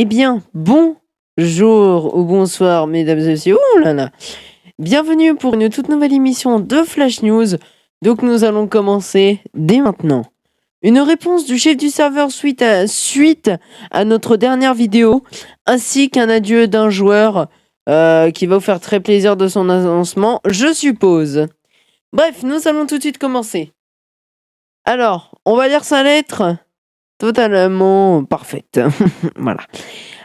Eh bien, bonjour ou bonsoir, mesdames et messieurs. Oh là là. Bienvenue pour une toute nouvelle émission de Flash News. Donc, nous allons commencer dès maintenant. Une réponse du chef du serveur suite à notre dernière vidéo, ainsi qu'un adieu d'un joueur qui va vous faire très plaisir de son annoncement, je suppose. Bref, nous allons tout de suite commencer. Alors, on va lire sa lettre totalement parfaite. Voilà.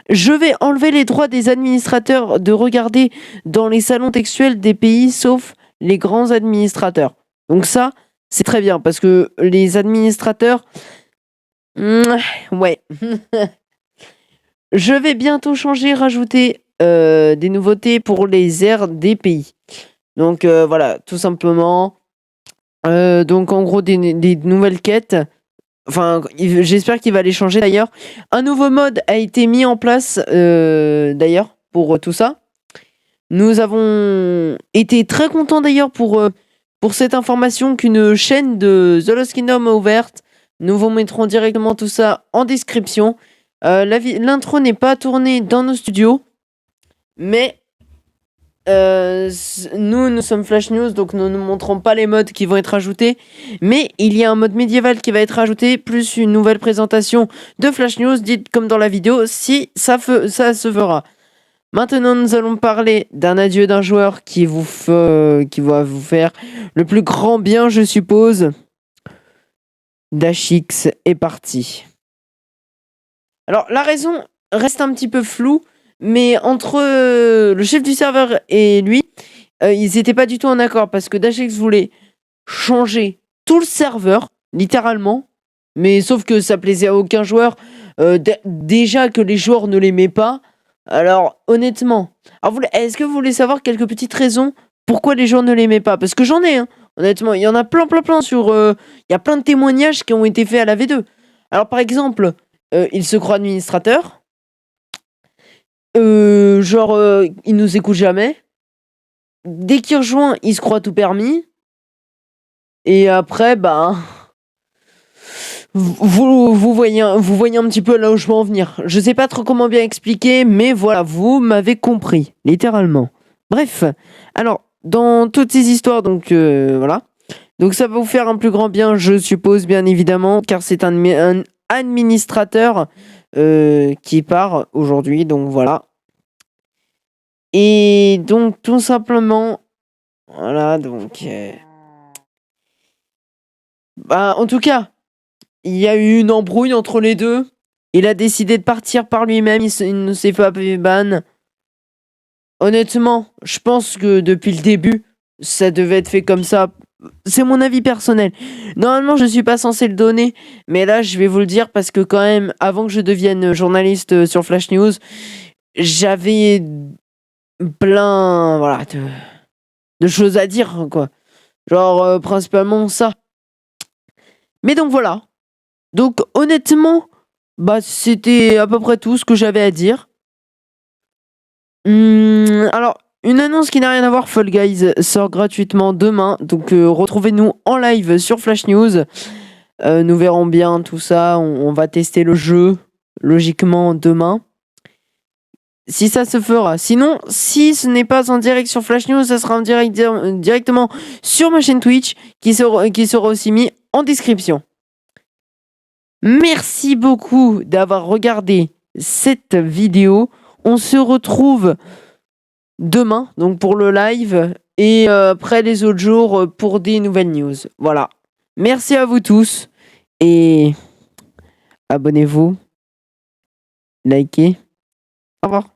Je vais enlever les droits des administrateurs de regarder dans les salons textuels des pays sauf les grands administrateurs. Donc ça, c'est très bien parce que les administrateurs... ouais. Je vais bientôt rajouter des nouveautés pour les aires des pays. Donc voilà, tout simplement. Donc en gros, des nouvelles quêtes. Enfin, j'espère qu'il va les changer d'ailleurs. Un nouveau mode a été mis en place d'ailleurs pour tout ça. Nous avons été très contents d'ailleurs pour cette information qu'une chaîne de The Lost Kingdom a ouverte. Nous vous mettrons directement tout ça en description. L'intro n'est pas tournée dans nos studios, mais nous sommes Flash News, donc nous ne montrons pas les modes qui vont être ajoutés, mais il y a un mode médiéval qui va être ajouté, plus une nouvelle présentation de Flash News, dite comme dans la vidéo, si ça se fera. Maintenant, nous allons parler d'un adieu d'un joueur qui va vous faire le plus grand bien, je suppose. Dashix est parti. Alors, la raison reste un petit peu floue, mais entre le chef du serveur et lui, ils n'étaient pas du tout en accord parce que Dashix voulait changer tout le serveur, littéralement, mais sauf que ça plaisait à aucun joueur. Déjà que les joueurs ne l'aimaient pas. Alors, honnêtement, est-ce que vous voulez savoir quelques petites raisons pourquoi les joueurs ne l'aimaient pas? Parce que j'en ai, hein, honnêtement, il y en a plein sur... Il y a plein de témoignages qui ont été faits à la V2. Alors, par exemple, il se croit administrateur. Il nous écoute jamais. Dès qu'il rejoint, il se croit tout permis. Et après, vous voyez un petit peu là où je veux en venir. Je sais pas trop comment bien expliquer, mais voilà, vous m'avez compris, littéralement. Bref, alors, dans toutes ces histoires, donc voilà. Donc ça va vous faire un plus grand bien, je suppose, bien évidemment, car c'est un administrateur qui part aujourd'hui, donc voilà. Et donc, tout simplement, voilà, donc... en tout cas, il y a eu une embrouille entre les deux. Il a décidé de partir par lui-même, il ne s'est pas fait ban. Honnêtement, je pense que depuis le début, ça devait être fait comme ça. C'est mon avis personnel. Normalement, je ne suis pas censé le donner, mais là, je vais vous le dire parce que quand même, avant que je devienne journaliste sur Flash News, j'avais plein, voilà, de choses à dire, quoi. Genre, principalement ça. Mais donc voilà. Donc honnêtement, c'était à peu près tout ce que j'avais à dire. Alors, une annonce qui n'a rien à voir, Fall Guys sort gratuitement demain. Donc retrouvez-nous en live sur Flash News. Nous verrons bien tout ça. On va tester le jeu, logiquement, demain. Si ça se fera. Sinon, si ce n'est pas en direct sur Flash News, ça sera en direct directement sur ma chaîne Twitch qui sera aussi mis en description. Merci beaucoup d'avoir regardé cette vidéo. On se retrouve demain, donc pour le live, et après les autres jours pour des nouvelles news. Voilà. Merci à vous tous et abonnez-vous, likez. Au revoir.